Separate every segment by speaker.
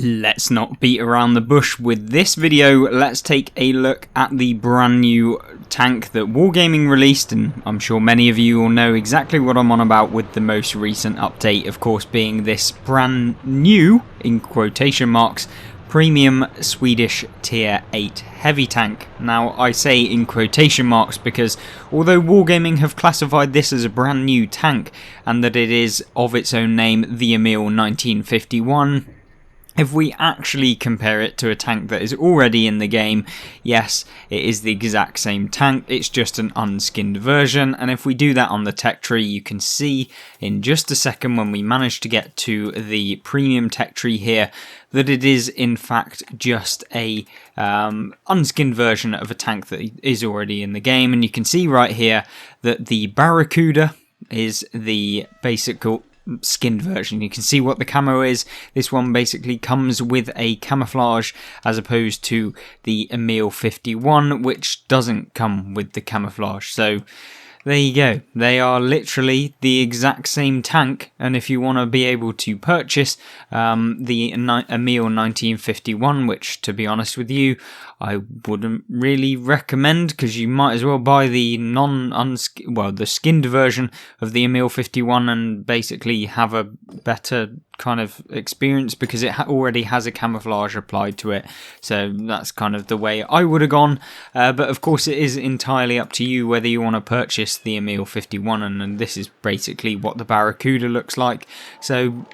Speaker 1: Let's not beat around the bush with this video. Let's take a look at the brand new tank that Wargaming released, and I'm sure many of you will know exactly what I'm on about with the most recent update, of course being this brand new, in quotation marks, premium Swedish tier 8 heavy tank. Now I say in quotation marks because although Wargaming have classified this as a brand new tank and that it is of its own name the Emil 1951, if we actually compare it to a tank that is already in the game, yes, it is the exact same tank, it's just an unskinned version, and if we do that on the tech tree, you can see in just a second when we manage to get to the premium tech tree here, that it is in fact just a unskinned version of a tank that is already in the game, and you can see right here that the Barracuda is the basic skinned version. You can see what the camo is. This one basically comes with a camouflage as opposed to the Emil 51, which doesn't come with the camouflage. So there you go. They are literally the exact same tank, and if you want to be able to purchase the Emil 1951, which to be honest with you, I wouldn't really recommend, because you might as well buy the the skinned version of the Emil 51 and basically have a better kind of experience, because it already has a camouflage applied to it. So that's kind of the way I would have gone, but of course it is entirely up to you whether you want to purchase the Emil 51, and this is basically what the Barracuda looks like. So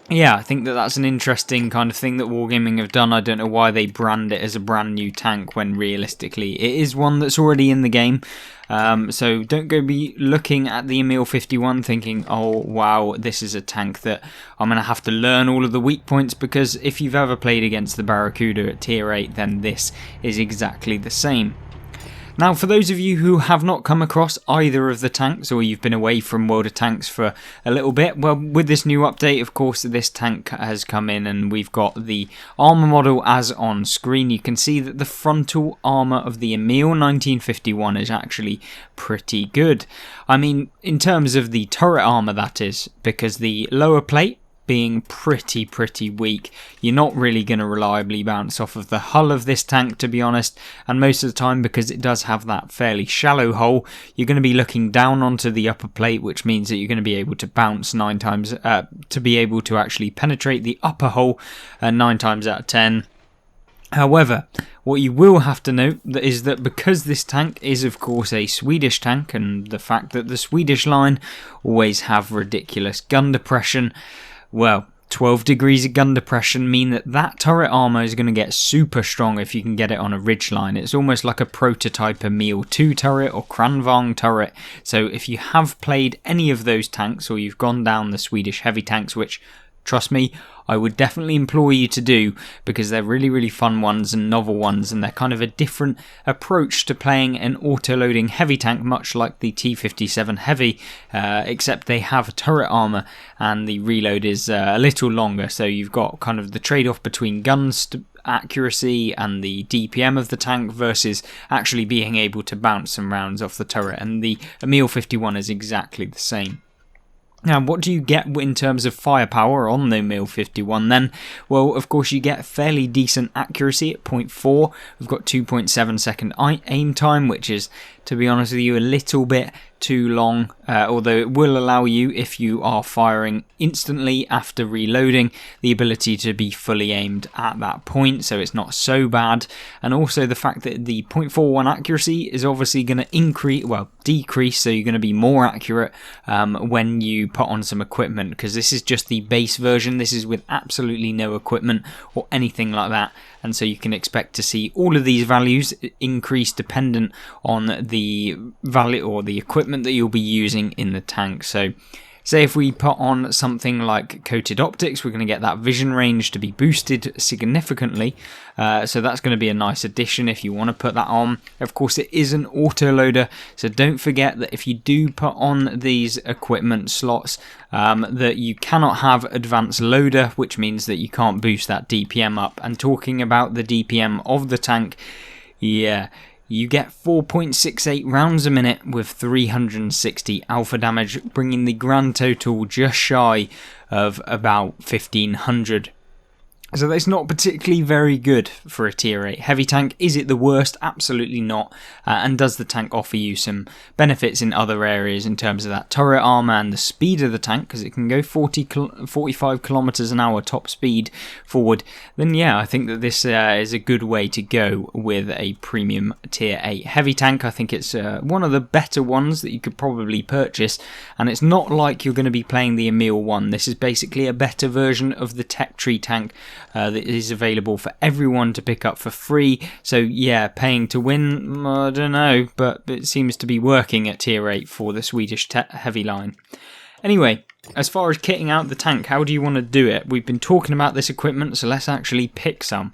Speaker 1: yeah, I think that that's an interesting kind of thing that Wargaming have done. I don't know why they brand it as a brand new tank when realistically it is one that's already in the game. So don't go be looking at the Emil 51 thinking, oh wow, this is a tank that I'm going to have to learn all of the weak points, because if you've ever played against the Barracuda at tier 8, then this is exactly the same. Now, for those of you who have not come across either of the tanks, or you've been away from World of Tanks for a little bit, well, with this new update, of course, this tank has come in and we've got the armour model as on screen. You can see that the frontal armour of the Emil 1951 is actually pretty good. I mean, in terms of the turret armour, that is, because the lower plate being pretty weak, you're not really going to reliably bounce off of the hull of this tank, to be honest, and most of the time, because it does have that fairly shallow hole, you're going to be looking down onto the upper plate, which means that you're going to be able to bounce 9 times, to be able to actually penetrate the upper hole 9 times out of 10. However, what you will have to note is that because this tank is of course a Swedish tank, and the fact that the Swedish line always have ridiculous gun depression, well, 12 degrees of gun depression mean that that turret armour is going to get super strong if you can get it on a ridge line. It's almost like a prototype Emil 2 turret or Kranvagn turret. So if you have played any of those tanks, or you've gone down the Swedish heavy tanks, which, trust me, I would definitely implore you to do, because they're really fun ones and novel ones, and they're kind of a different approach to playing an auto-loading heavy tank, much like the T-57 Heavy, except they have turret armour and the reload is a little longer, so you've got kind of the trade-off between guns accuracy and the DPM of the tank versus actually being able to bounce some rounds off the turret, and the Emil 51 is exactly the same. Now, what do you get in terms of firepower on the Emil 51 then? Well, of course, you get fairly decent accuracy at 0.4. We've got 2.7 second aim time, which is, to be honest with you, a little bit too long, although it will allow you, if you are firing instantly after reloading, the ability to be fully aimed at that point, so it's not so bad. And also the fact that the 0.41 accuracy is obviously going to decrease, so you're going to be more accurate when you put on some equipment, because this is just the base version. This is with absolutely no equipment or anything like that, and so you can expect to see all of these values increase dependent on the value or the equipment that you'll be using in the tank. So say if we put on something like coated optics, we're going to get that vision range to be boosted significantly, so that's going to be a nice addition if you want to put that on. Of course, it is an autoloader, so don't forget that if you do put on these equipment slots, that you cannot have advanced loader, which means that you can't boost that DPM up. And talking about the DPM of the tank, yeah, you get 4.68 rounds a minute with 360 alpha damage, bringing the grand total just shy of about 1500. So that's not particularly very good for a tier 8 heavy tank. Is it the worst? Absolutely not. And does the tank offer you some benefits in other areas in terms of that turret armor and the speed of the tank, because it can go 45 kilometers an hour top speed forward? Then yeah, I think that this is a good way to go with a premium tier 8 heavy tank. I think it's one of the better ones that you could probably purchase, and it's not like you're going to be playing the Emil one. This is basically a better version of the tech tree tank that is available for everyone to pick up for free. So yeah, paying to win, I don't know, but it seems to be working at tier 8 for the Swedish heavy line. Anyway, as far as kitting out the tank, how do you want to do it? We've been talking about this equipment, so let's actually pick some.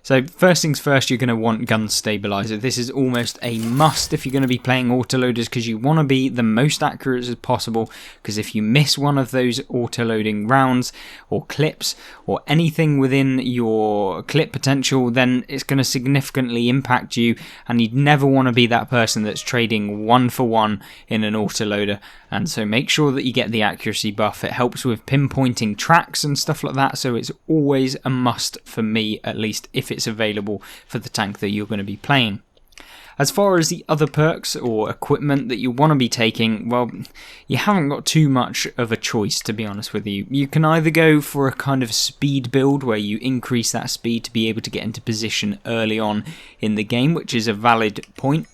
Speaker 1: So first things first, you're going to want gun stabilizer. This is almost a must if you're going to be playing autoloaders, because you want to be the most accurate as possible, because if you miss one of those autoloading rounds or clips or anything within your clip potential, then it's going to significantly impact you, and you'd never want to be that person that's trading 1 for 1 in an autoloader. And so make sure that you get the accuracy buff. It helps with pinpointing tracks and stuff like that, so it's always a must for me, at least if it's available for the tank that you're going to be playing. As far as the other perks or equipment that you want to be taking, well, you haven't got too much of a choice, to be honest with you. You can either go for a kind of speed build where you increase that speed to be able to get into position early on in the game, which is a valid point.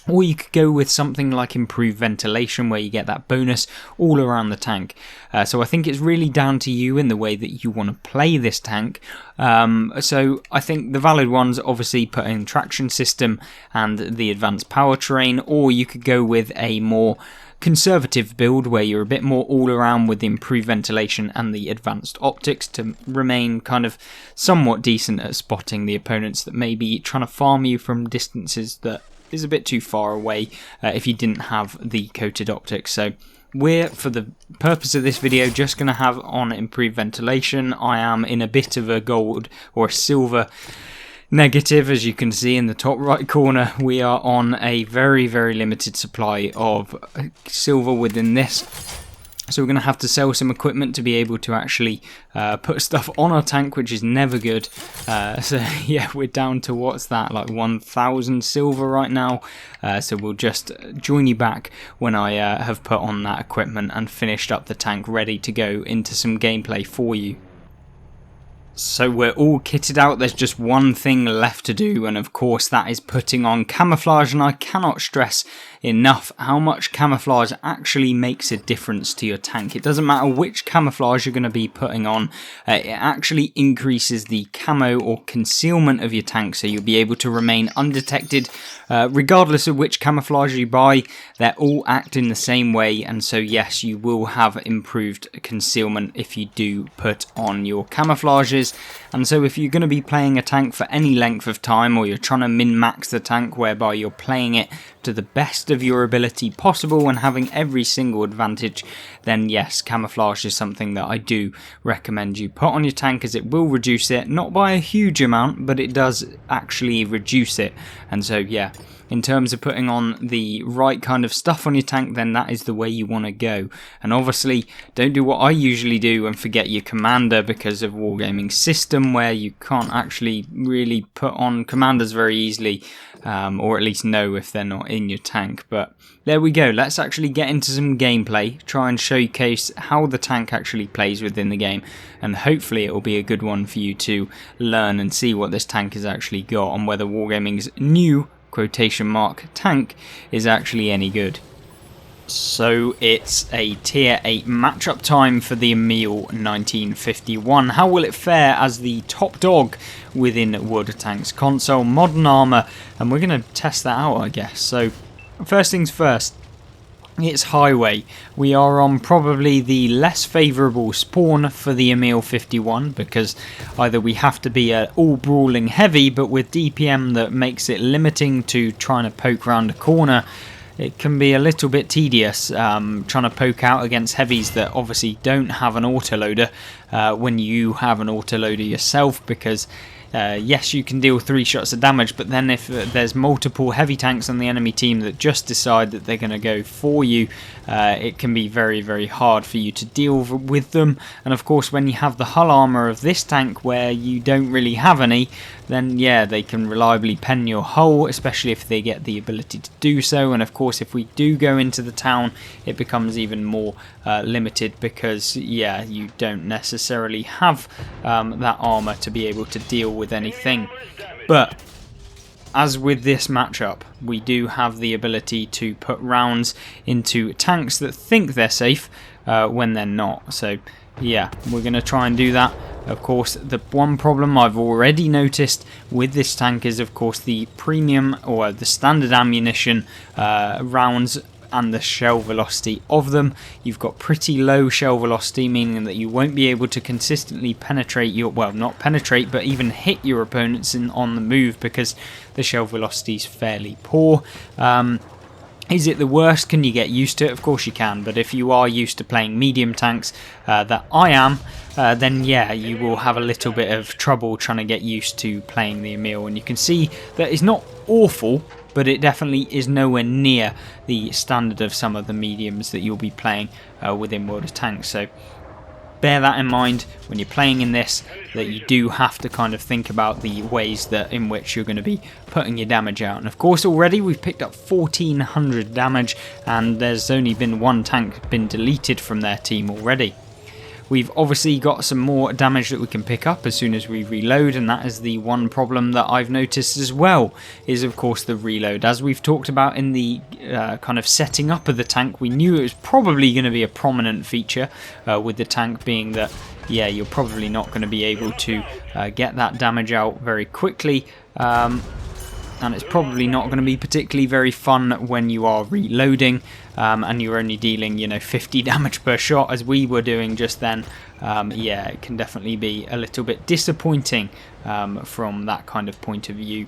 Speaker 1: Or you could go with something like improved ventilation, where you get that bonus all around the tank. So I think it's really down to you in the way that you want to play this tank. So I think the valid ones obviously put in traction system and the advanced powertrain, or you could go with a more conservative build where you're a bit more all around with the improved ventilation and the advanced optics to remain kind of somewhat decent at spotting the opponents that may be trying to farm you from distances that is a bit too far away if you didn't have the coated optics. So we're, for the purpose of this video, just going to have on improved ventilation. I am in a bit of a gold or a silver negative, as you can see in the top right corner. We are on a very, very limited supply of silver within this. So we're going to have to sell some equipment to be able to actually put stuff on our tank, which is never good. So yeah, we're down to, what's that, like 1,000 silver right now. So we'll just join you back when I have put on that equipment and finished up the tank, ready to go into some gameplay for you. So we're all kitted out, there's just one thing left to do, and of course that is putting on camouflage, and I cannot stress enough how much camouflage actually makes a difference to your tank. It doesn't matter which camouflage you're going to be putting on, it actually increases the camo or concealment of your tank, so you'll be able to remain undetected regardless of which camouflage you buy. They're all acting the same way, and so yes, you will have improved concealment if you do put on your camouflages. And so if you're going to be playing a tank for any length of time, or you're trying to min-max the tank whereby you're playing it to the best of your ability possible and having every single advantage, then yes, camouflage is something that I do recommend you put on your tank, as it will reduce it, not by a huge amount, but it does actually reduce it. And so yeah, in terms of putting on the right kind of stuff on your tank, then that is the way you want to go. And obviously, don't do what I usually do and forget your commander because of Wargaming's system, where you can't actually really put on commanders very easily, or at least know if they're not in your tank. But there we go, let's actually get into some gameplay, try and showcase how the tank actually plays within the game, and hopefully it will be a good one for you to learn and see what this tank has actually got, and whether Wargaming's new quotation mark tank is actually any good. So it's a tier 8 matchup time for the Emil 1951. How will it fare as the top dog within World of Tanks console? Modern armor, and we're going to test that out, I guess. So first things first, it's highway. We are on probably the less favourable spawn for the Emil 51, because either we have to be all brawling heavy, but with DPM that makes it limiting to trying to poke around a corner, it can be a little bit tedious trying to poke out against heavies that obviously don't have an autoloader. when you have an autoloader yourself, because yes, you can deal 3 shots of damage, but then if there's multiple heavy tanks on the enemy team that just decide that they're going to go for you, it can be very, very hard for you to deal with them. And of course, when you have the hull armor of this tank where you don't really have any, then yeah, they can reliably pen your hull, especially if they get the ability to do so. And of course, if we do go into the town, it becomes even more limited, because yeah, you don't necessarily have that armor to be able to deal with anything. But as with this matchup, we do have the ability to put rounds into tanks that think they're safe when they're not. So yeah, we're going to try and do that. Of course, the one problem I've already noticed with this tank is, of course, the premium or the standard ammunition rounds and the shell velocity of them. You've got pretty low shell velocity, meaning that you won't be able to consistently penetrate your, well, not penetrate, but even hit your opponents on the move, because the shell velocity is fairly poor. Is it the worst? Can you get used to it? Of course you can, but if you are used to playing medium tanks, that I am, then yeah, you will have a little bit of trouble trying to get used to playing the Emil. And you can see that it's not awful, but it definitely is nowhere near the standard of some of the mediums that you'll be playing within World of Tanks. So bear that in mind when you're playing in this, that you do have to kind of think about the ways that in which you're going to be putting your damage out. And of course, already we've picked up 1400 damage, and there's only been 1 tank been deleted from their team already. We've obviously got some more damage that we can pick up as soon as we reload, and that is the one problem that I've noticed as well, is of course the reload. As we've talked about in the kind of setting up of the tank, we knew it was probably going to be a prominent feature with the tank being that, yeah, you're probably not going to be able to get that damage out very quickly. And it's probably not going to be particularly very fun when you are reloading and you're only dealing, you know, 50 damage per shot as we were doing just then. Yeah, it can definitely be a little bit disappointing from that kind of point of view.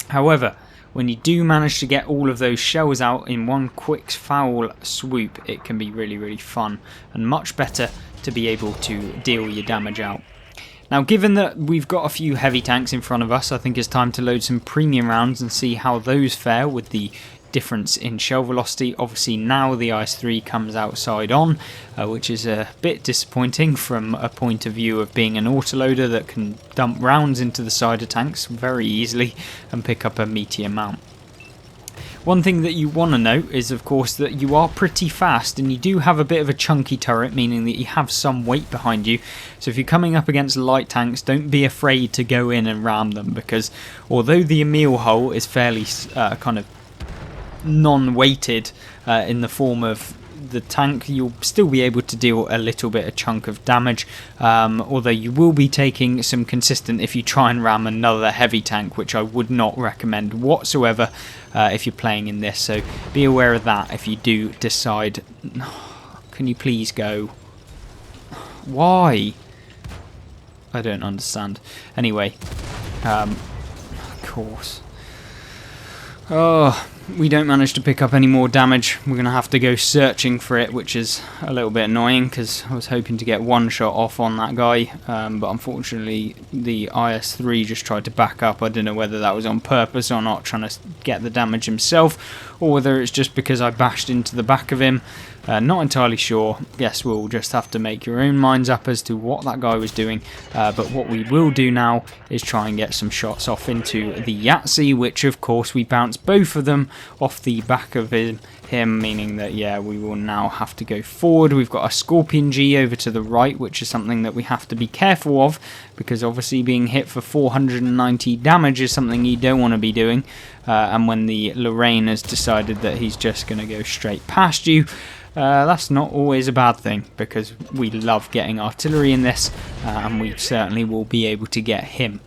Speaker 1: However, when you do manage to get all of those shells out in one quick foul swoop, it can be really, really fun and much better to be able to deal your damage out. Now, given that we've got a few heavy tanks in front of us, I think it's time to load some premium rounds and see how those fare with the difference in shell velocity. Obviously, now the IS-3 comes outside on, which is a bit disappointing from a point of view of being an autoloader that can dump rounds into the side of tanks very easily and pick up a meaty amount. One thing that you want to note is, of course, that you are pretty fast and you do have a bit of a chunky turret, meaning that you have some weight behind you. So if you're coming up against light tanks, don't be afraid to go in and ram them, because although the Emil hull is fairly kind of non-weighted in the form of the tank, you'll still be able to deal a little bit of chunk of damage, although you will be taking some consistent if you try and ram another heavy tank, which I would not recommend whatsoever if you're playing in this. So be aware of that if you do decide. Can you please go? Why? I don't understand. Anyway, of course. Oh, we don't manage to pick up any more damage. We're going to have to go searching for it, which is a little bit annoying because I was hoping to get one shot off on that guy, but unfortunately the IS-3 just tried to back up. I don't know whether that was on purpose or not, trying to get the damage himself, or whether it's just because I bashed into the back of him. Not entirely sure. Guess we'll just have to make your own minds up as to what that guy was doing. But what we will do now is try and get some shots off into the Yahtzee, which of course we bounce both of them off the back of him, meaning that, yeah, we will now have to go forward. We've got a Scorpion G over to the right, which is something that we have to be careful of, because obviously being hit for 490 damage is something you don't want to be doing. And when the Lorraine has decided that he's just going to go straight past you, that's not always a bad thing, because we love getting artillery in this, and we certainly will be able to get him.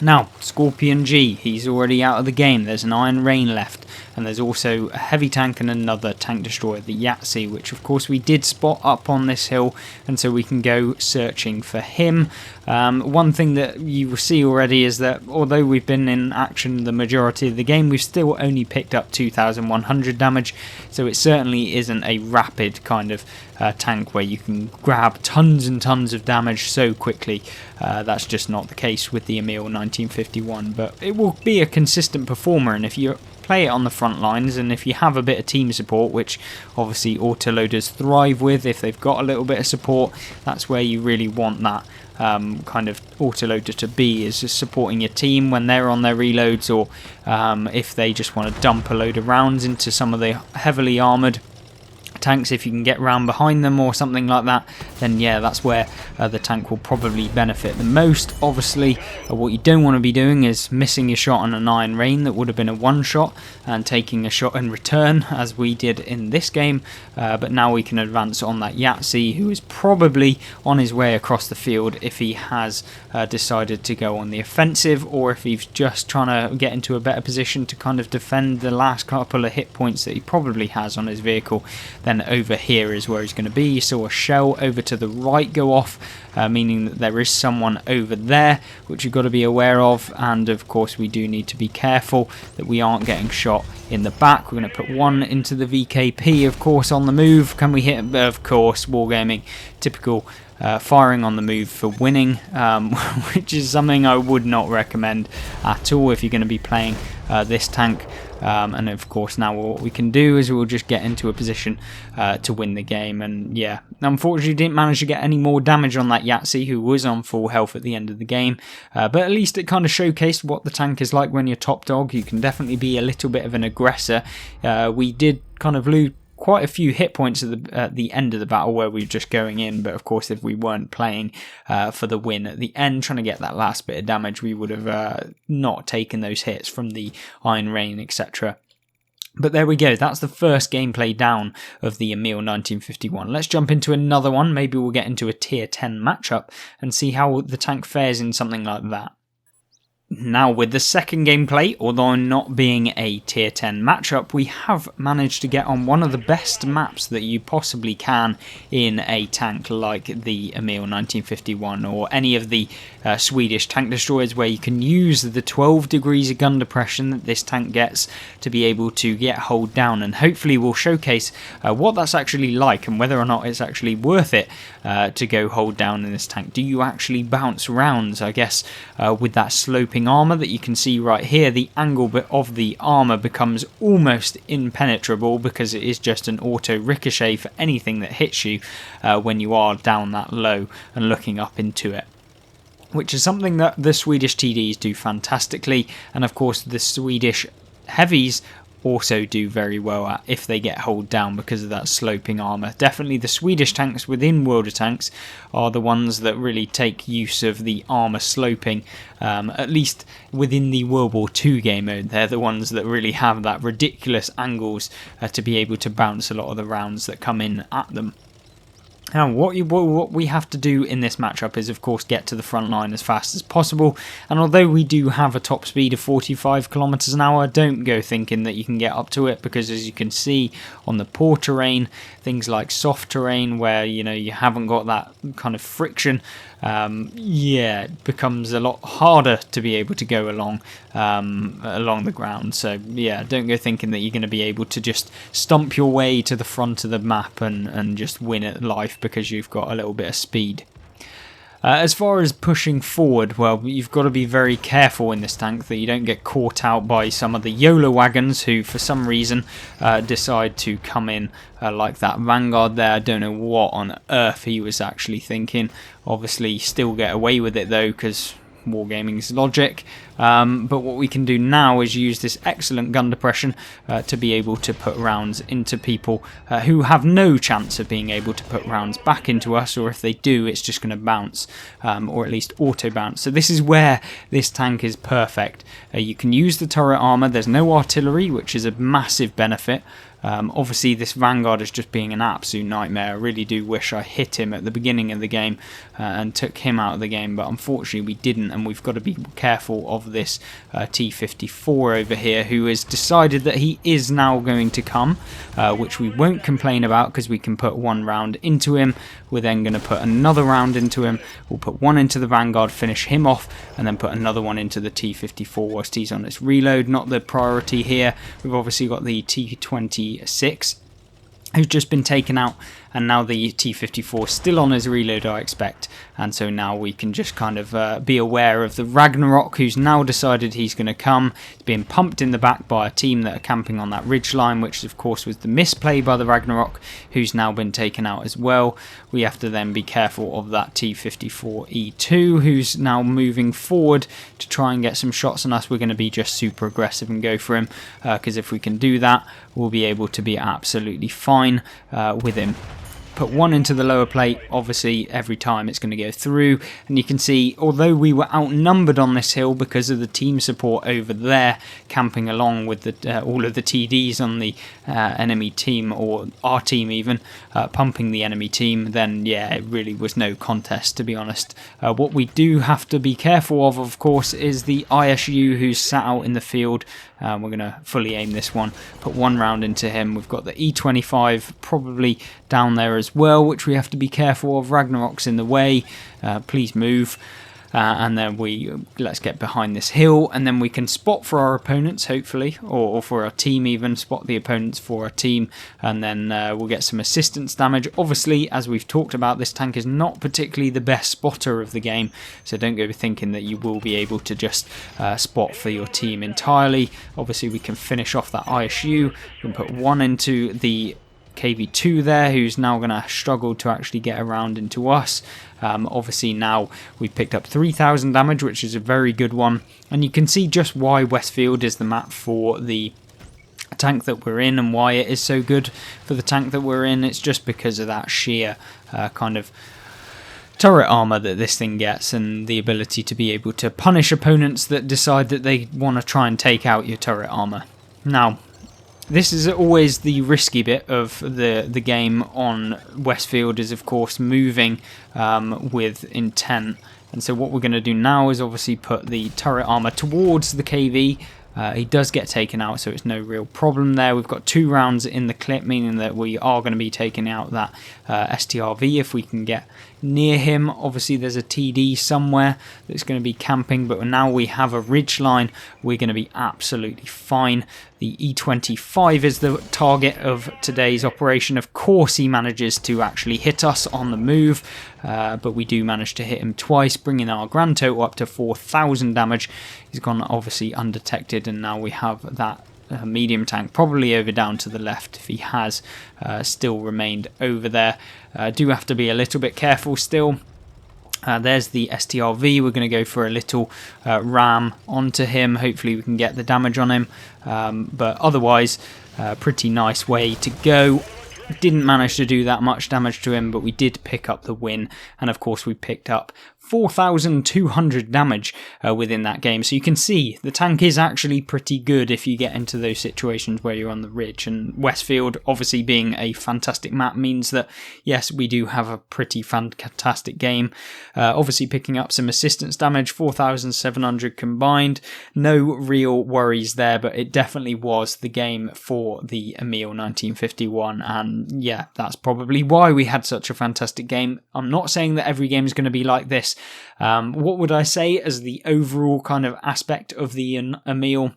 Speaker 1: Now, Scorpion G, he's already out of the game. There's an Iron Rain left, and there's also a heavy tank and another tank destroyer, the Yahtzee, which of course we did spot up on this hill, and so we can go searching for him. One thing that you will see already is that although we've been in action the majority of the game, we've still only picked up 2,100 damage, so it certainly isn't a rapid kind of tank where you can grab tons and tons of damage so quickly. That's just not the case with the Emil 1951, but it will be a consistent performer, and if you play it on the front lines and if you have a bit of team support, which obviously autoloaders thrive with, if they've got a little bit of support, that's where you really want that kind of autoloader to be, is just supporting your team when they're on their reloads, or if they just want to dump a load of rounds into some of the heavily armoured tanks. If you can get round behind them or something like that, then yeah, that's where the tank will probably benefit the most. Obviously, what you don't want to be doing is missing your shot on an Iron Rain that would have been a one shot and taking a shot in return, as we did in this game. But now we can advance on that Yahtzee, who is probably on his way across the field if he has decided to go on the offensive, or if he's just trying to get into a better position to kind of defend the last couple of hit points that he probably has on his vehicle. Then over here is where he's going to be. You saw a shell over to the right go off, meaning that there is someone over there, which you've got to be aware of. And of course we do need to be careful that we aren't getting shot in the back. We're going to put one into the VKP, of course, on the move. Can we hit? Of course, Wargaming, typical firing on the move for winning, which is something I would not recommend at all if you're going to be playing this tank. And of course now what we can do is we'll just get into a position to win the game. And yeah, unfortunately didn't manage to get any more damage on that Yahtzee, who was on full health at the end of the game, but at least it kind of showcased what the tank is like when you're top dog. You can definitely be a little bit of an aggressor. We did kind of lose quite a few hit points at the end of the battle where we were just going in, but of course if we weren't playing for the win at the end, trying to get that last bit of damage, we would have not taken those hits from the Iron Rain, etc. But there we go, that's the first gameplay down of the Emil 1951. Let's jump into another one. Maybe we'll get into a tier 10 matchup and see how the tank fares in something like that. Now with the second gameplay, although not being a tier 10 matchup, we have managed to get on one of the best maps that you possibly can in a tank like the Emil 1951 or any of the Swedish tank destroyers, where you can use the 12 degrees of gun depression that this tank gets to be able to get hold down, and hopefully we'll showcase what that's actually like and whether or not it's actually worth it to go hold down in this tank. Do you actually bounce rounds? I guess with that sloping armor that you can see right here, the angle of the armor becomes almost impenetrable because it is just an auto ricochet for anything that hits you when you are down that low and looking up into it, which is something that the Swedish TDs do fantastically, and of course the Swedish heavies also do very well at if they get hold down because of that sloping armor. Definitely the Swedish tanks within World of Tanks are the ones that really take use of the armor sloping, at least within the World War II game mode. They're the ones that really have that ridiculous angles to be able to bounce a lot of the rounds that come in at them. Now, what we have to do in this matchup is, of course, get to the front line as fast as possible. And although we do have a top speed of 45 kilometers an hour, don't go thinking that you can get up to it, because as you can see on the poor terrain, things like soft terrain where you haven't got that kind of friction, yeah, it becomes a lot harder to be able to go along the ground. So yeah, don't go thinking that you're going to be able to just stomp your way to the front of the map and just win at life because you've got a little bit of speed. As far as pushing forward, well, you've got to be very careful in this tank that you don't get caught out by some of the YOLO wagons who for some reason decide to come in like that Vanguard there. I don't know what on earth he was actually thinking. Obviously still get away with it though, because Wargaming's logic. But what we can do now is use this excellent gun depression to be able to put rounds into people who have no chance of being able to put rounds back into us, or if they do, it's just going to bounce, or at least auto bounce. So this is where this tank is perfect. You can use the turret armor. There's no artillery, which is a massive benefit. Obviously this Vanguard is just being an absolute nightmare. I really do wish I hit him at the beginning of the game and took him out of the game, but unfortunately we didn't, and we've got to be careful of this T-54 over here, who has decided that he is now going to come, which we won't complain about because we can put one round into him. We're then going to put another round into him. We'll put one into the Vanguard, finish him off, and then put another one into the T-54 whilst he's on its reload. Not the priority here. We've obviously got the T-26 who's just been taken out, and now the T-54 still on his reload, I expect, and so now we can just kind of be aware of the Ragnarok, who's now decided he's going to come. He's being pumped in the back by a team that are camping on that ridge line, which of course was the misplay by the Ragnarok, who's now been taken out as well. We have to then be careful of that T-54E2, who's now moving forward to try and get some shots on us. We're going to be just super aggressive and go for him, because if we can do that, we'll be able to be absolutely fine with him. Put one into the lower plate, obviously every time it's going to go through, and you can see although we were outnumbered on this hill because of the team support over there camping along with the, all of the TDs on the enemy team, or our team even, pumping the enemy team, then yeah, it really was no contest, to be honest. What we do have to be careful of course, is the ISU who's sat out in the field. We're going to fully aim this one, put one round into him. We've got the E25 probably down there as well, which we have to be careful of. Ragnarok's in the way, please move. And then let's get behind this hill, and then we can spot for our opponents, hopefully, or for our team even, spot the opponents for our team, and then we'll get some assistance damage. Obviously, as we've talked about, this tank is not particularly the best spotter of the game, so don't go thinking that you will be able to just spot for your team entirely. Obviously, we can finish off that ISU, we can put one into the KV2 there, who's now going to struggle to actually get around into us. Obviously now we've picked up 3,000 damage, which is a very good one, and you can see just why Westfield is the map for the tank that we're in, and why it is so good for the tank that we're in. It's just because of that sheer kind of turret armor that this thing gets, and the ability to be able to punish opponents that decide that they want to try and take out your turret armor. Now, this is always the risky bit of the game on Westfield, is of course moving with intent. And so what we're going to do now is obviously put the turret armor towards the KV. He does get taken out, so it's no real problem there. We've got 2 rounds in the clip, meaning that we are going to be taking out that STRV if we can get near him. Obviously there's a TD somewhere that's going to be camping, but now we have a ridge line, we're going to be absolutely fine. The E25 is the target of today's operation. Of course he manages to actually hit us on the move, but we do manage to hit him twice, bringing our grand total up to 4,000 damage. He's gone obviously undetected, and now we have that medium tank probably over down to the left if he has still remained over there. Do have to be a little bit careful still. There's the STRV. We're going to go for a little ram onto him. Hopefully we can get the damage on him, but otherwise pretty nice way to go. Didn't manage to do that much damage to him, but we did pick up the win, and of course we picked up 4,200 damage within that game. So you can see the tank is actually pretty good if you get into those situations where you're on the ridge, and Westfield obviously being a fantastic map means that yes, we do have a pretty fantastic game. Obviously picking up some assistance damage, 4,700 combined, no real worries there, but it definitely was the game for the Emil 1951, and yeah, that's probably why we had such a fantastic game. I'm not saying that every game is going to be like this. What would I say as the overall kind of aspect of the Emil?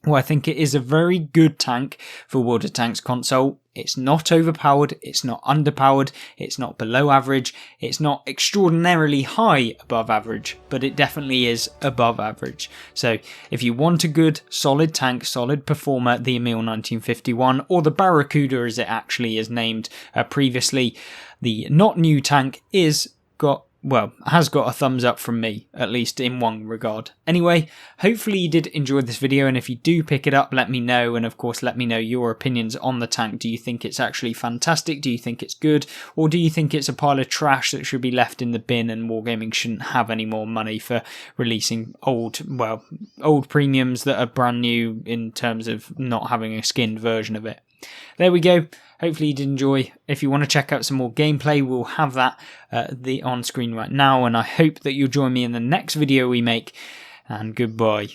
Speaker 1: Well, I think it is a very good tank for World of Tanks console. It's not overpowered, it's not underpowered, it's not below average, it's not extraordinarily high above average, but it definitely is above average. So if you want a good, solid tank, solid performer, the Emil 1951, or the Barracuda as it actually is named previously, the not new tank has got a thumbs up from me, at least in one regard. Anyway, hopefully you did enjoy this video, and if you do pick it up, let me know, and of course let me know your opinions on the tank. Do you think it's actually fantastic? Do you think it's good? Or do you think it's a pile of trash that should be left in the bin, and Wargaming shouldn't have any more money for releasing old premiums that are brand new in terms of not having a skinned version of it? there we go. Hopefully you did enjoy. If you want to check out some more gameplay, we'll have that on screen right now, and I hope that you'll join me in the next video we make, and goodbye.